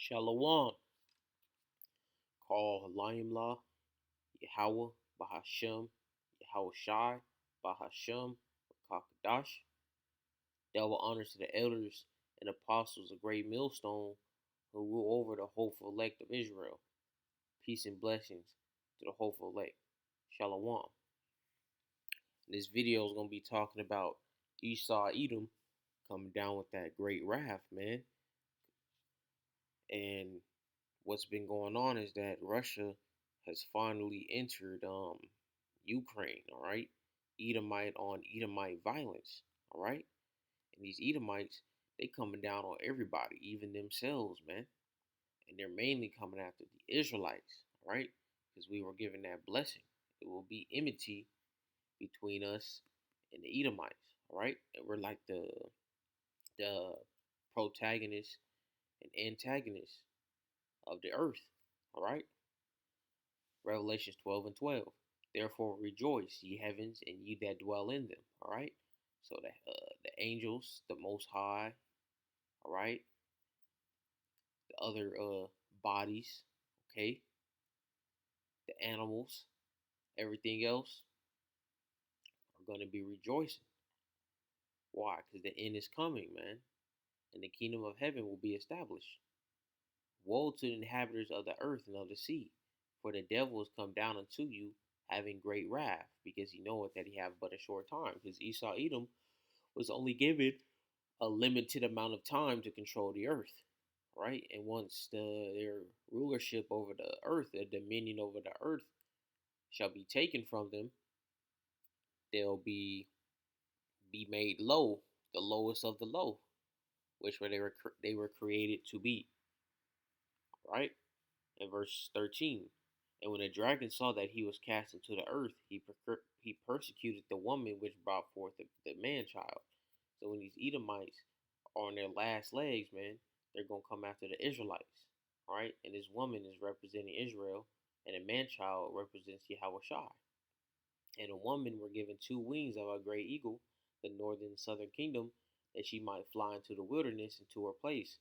Shalom. Call Halayimlah, Yahweh, Bahashem, Yahweh Shai, Bahashem, Kakadash. Double honors to the elders and apostles, a great millstone who rule over the hopeful elect of Israel. Peace and blessings to the hopeful elect. Shalom. This video is going to be talking about Esau Edom coming down with that great wrath, man. And what's been going on is that Russia has finally entered Ukraine, all right? Edomite on Edomite violence, all right? And these Edomites, they coming down on everybody, even themselves, man. And they're mainly coming after the Israelites, all right? Because we were given that blessing. It will be enmity between us and the Edomites, all right? And we're like the protagonists and antagonists of the earth, all right? Revelations 12 and 12. Therefore rejoice, ye heavens, and ye that dwell in them. All right. So the angels, the Most High. All right. The other bodies. Okay. The animals, everything else are going to be rejoicing. Why? Because the end is coming, man, and the kingdom of heaven will be established. Woe to the inhabitants of the earth and of the sea, for the devil has come down unto you, having great wrath, because he knoweth that he have but a short time. Because Esau Edom was only given a limited amount of time to control the earth, right? And once their rulership over the earth, their dominion over the earth, shall be taken from them, they'll be made low, the lowest of the low, which where they were created to be, right? In verse 13. And when the dragon saw that he was cast into the earth, he persecuted the woman which brought forth the man child. So when these Edomites are on their last legs, man, they're going to come after the Israelites. All right. And this woman is representing Israel, and a man child represents Yahweh Shai. And the woman were given two wings of a great eagle, the northern and southern kingdom, that she might fly into the wilderness into her place,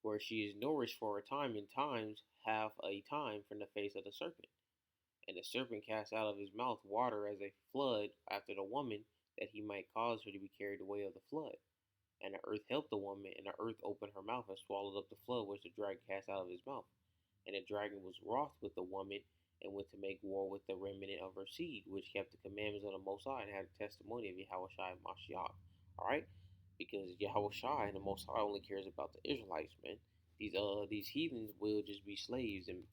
where she is nourished for a time, and times half a time from the face of the serpent. And the serpent cast out of his mouth water as a flood after the woman, that he might cause her to be carried away of the flood. And the earth helped the woman, and the earth opened her mouth and swallowed up the flood which the dragon cast out of his mouth. And the dragon was wroth with the woman, and went to make war with the remnant of her seed, which kept the commandments of the Most High and had the testimony of Yahweh Shai and Mashiach. All right, because Yahweh Shai and the Most High only cares about the Israelites, man. These heathens will just be slaves and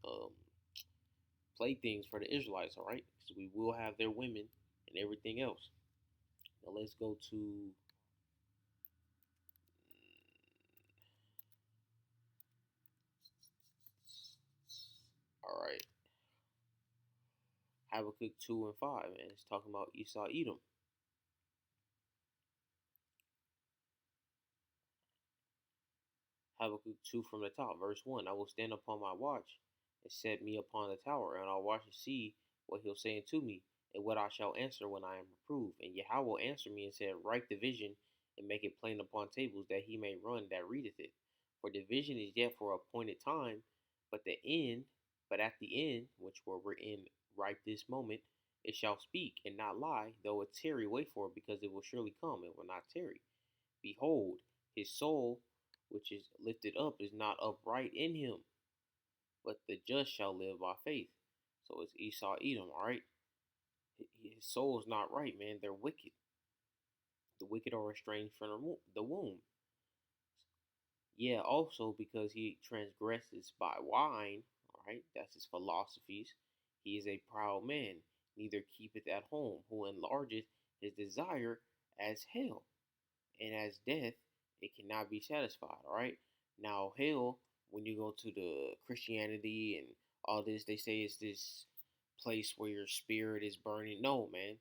playthings for the Israelites. All right, so we will have their women and everything else. Now let's go to all right. Habakkuk 2 and 5, and it's talking about Esau Edom. Habakkuk 2 from the top, verse 1. I will stand upon my watch and set me upon the tower, and I'll watch and see what he'll say unto me, and what I shall answer when I am reproved. And Yahweh will answer me and said, write the vision and make it plain upon tables, that he may run that readeth it. For the vision is yet for appointed time, but at the end, which we're in right this moment, it shall speak and not lie, though it tarry, wait for it, because it will surely come, it will not tarry. Behold, his soul which is lifted up is not upright in him, but the just shall live by faith. So it's Esau Edom, all right? His soul is not right, man. They're wicked. The wicked are estranged from the womb. Yeah, also because he transgresses by wine, all right? That's his philosophies. He is a proud man, neither keepeth at home, who enlargeth his desire as hell, and as death, it cannot be satisfied. All right. Now, hell, when you go to the Christianity and all this, they say it's this place where your spirit is burning. No, man.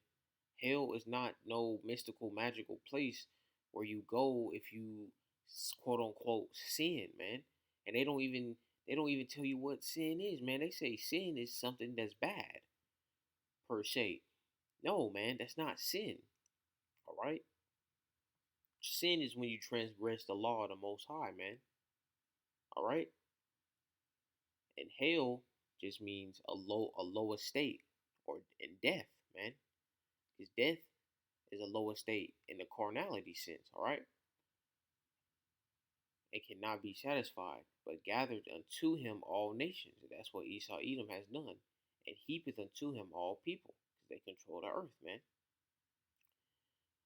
Hell is not no mystical, magical place where you go if you quote unquote sin, man. And they don't even tell you what sin is, man. They say sin is something that's bad per se. No, man, that's not sin. All right. Sin is when you transgress the law of the Most High, man. All right? And hell just means a lower state or in death, man. His death is a lower state in the carnality sense, all right? It cannot be satisfied, but gathered unto him all nations. And that's what Esau Edom has done. And heapeth unto him all people, because they control the earth, man.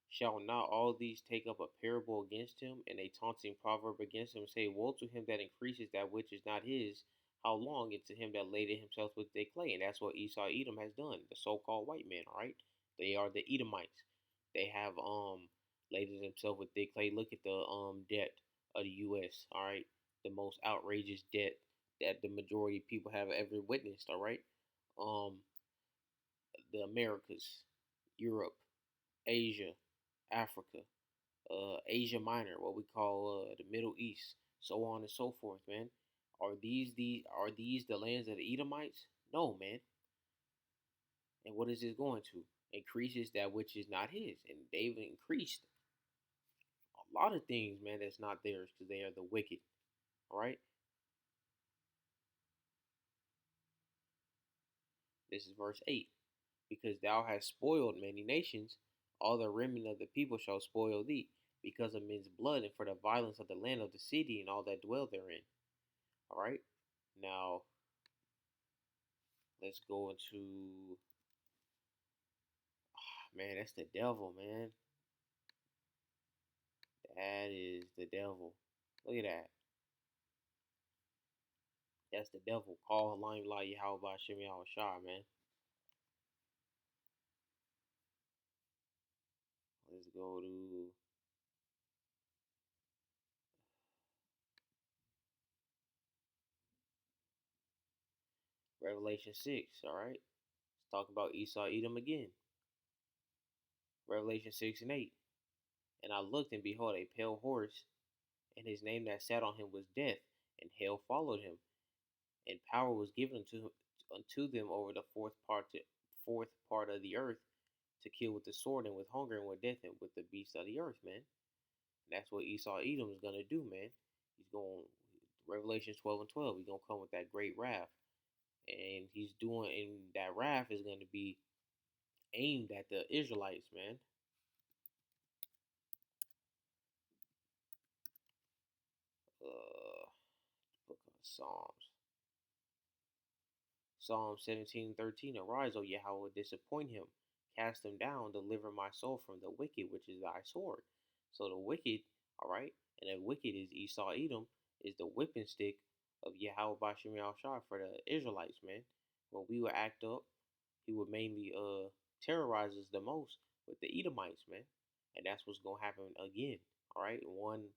Shall not all these take up a parable against him, and a taunting proverb against him, say, woe to him that increases that which is not his, how long, and to him that laded himself with the clay. And that's what Esau Edom has done, the so-called white man, all right? They are the Edomites. They have laded themselves with thick clay. Look at the debt of the US, all right? The most outrageous debt that the majority of people have ever witnessed, all right? Um, the Americas, Europe, Asia, Africa, Asia Minor, what we call the Middle East, so on and so forth, man. Are these the lands of the Edomites? No, man. And what is this going to? Increases that which is not his, and they've increased a lot of things, man. That's not theirs because they are the wicked. All right. This is verse 8. Because thou hast spoiled many nations, all the remnant of the people shall spoil thee, because of men's blood and for the violence of the land of the city and all that dwell therein. All right. Now let's go into man. That's the devil, man. That is the devil. Look at that. That's the devil. Call Halim La Yahweh Shemi Shah, man. Let's go to Revelation 6. All right. Let's talk about Esau Edom again. Revelation 6 and 8. And I looked, and behold, a pale horse, and his name that sat on him was Death, and hell followed him, and power was given unto them over the fourth part of the earth to kill with the sword and with hunger and with death and with the beasts of the earth, man. And that's what Esau Edom is gonna do, man. He's going Revelation 12 and 12. He's gonna come with that great wrath, and he's doing, and that wrath is gonna be aimed at the Israelites, man. Book of Psalms. Psalm 17:13. Arise, O Yahweh, disappoint him, cast him down, deliver my soul from the wicked, which is thy sword. So the wicked, all right, and the wicked is Esau Edom, is the whipping stick of Yahweh Bashim Shah for the Israelites, man. When we would act up, he would mainly terrorize us the most with the Edomites, man. And that's what's gonna happen again. All right, one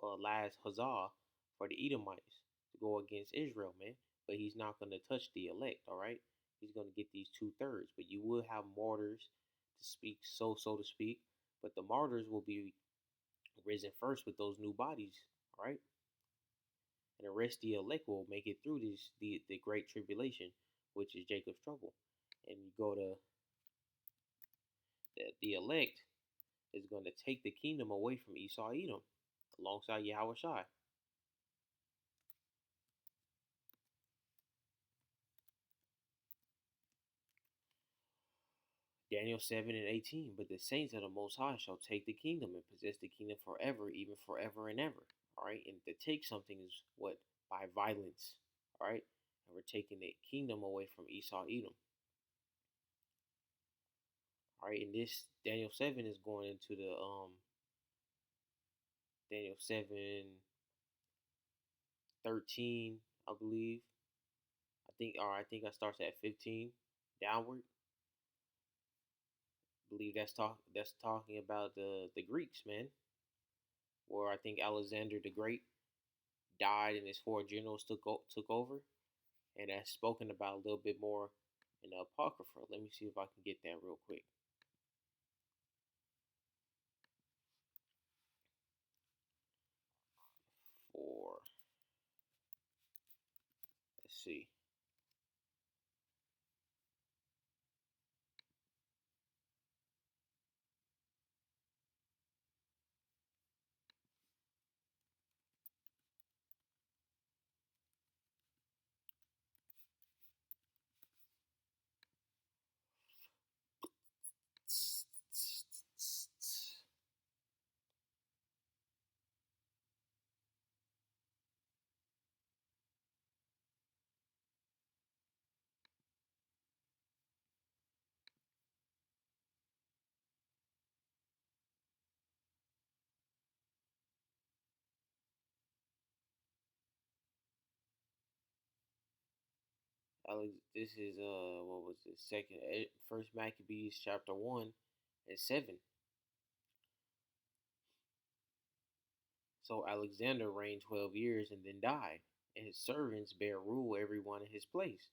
last huzzah for the Edomites to go against Israel, man. But he's not going to touch the elect, all right? He's going to get these 2/3. But you will have martyrs to speak, so to speak. But the martyrs will be risen first with those new bodies, all right? And the rest of the elect will make it through the great tribulation, which is Jacob's trouble. And you go to the elect is going to take the kingdom away from Esau Edom alongside Yahweh Shai. Daniel 7 and 18. But the saints of the Most High shall take the kingdom and possess the kingdom forever, even forever and ever. All right. And to take something is what? By violence. All right. And we're taking the kingdom away from Esau Edom. All right. And this Daniel 7 is going into the Daniel 7:13, I believe. I think I starts at 15 downward. I believe that's talking about the Greeks, man. Where I think Alexander the Great died and his four generals took over, and that's spoken about a little bit more in the Apocrypha. Let me see if I can get that real quick. For let's see. This is what was the second first Maccabees chapter 1 and 7. So Alexander reigned 12 years and then died, and his servants bare rule every one in his place.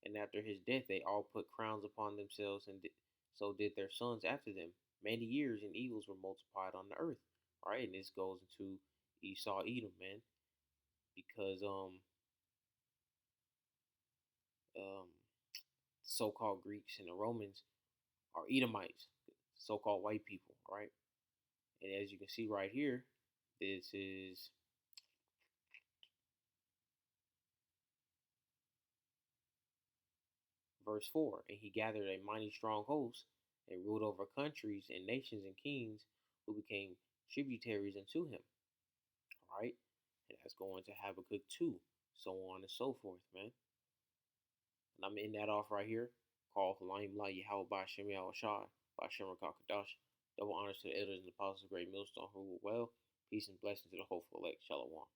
And after his death, they all put crowns upon themselves, and so did their sons after them. Many years and evils were multiplied on the earth. All right, and this goes into Esau, Edom, man, because um so-called Greeks and the Romans are Edomites, so-called white people. All right, and as you can see right here, this is verse 4. And he gathered a mighty strong host and ruled over countries and nations and kings who became tributaries unto him. All right. And that's going to Habakkuk 2, so on and so forth, man. And I'm in that off right here. Call Halayim La Yahweh by Shem Shai by Shem Kakadash. Double honors to the elders and apostles of Great Millstone who rule well. Peace and blessings to the hopeful elect. Shalom.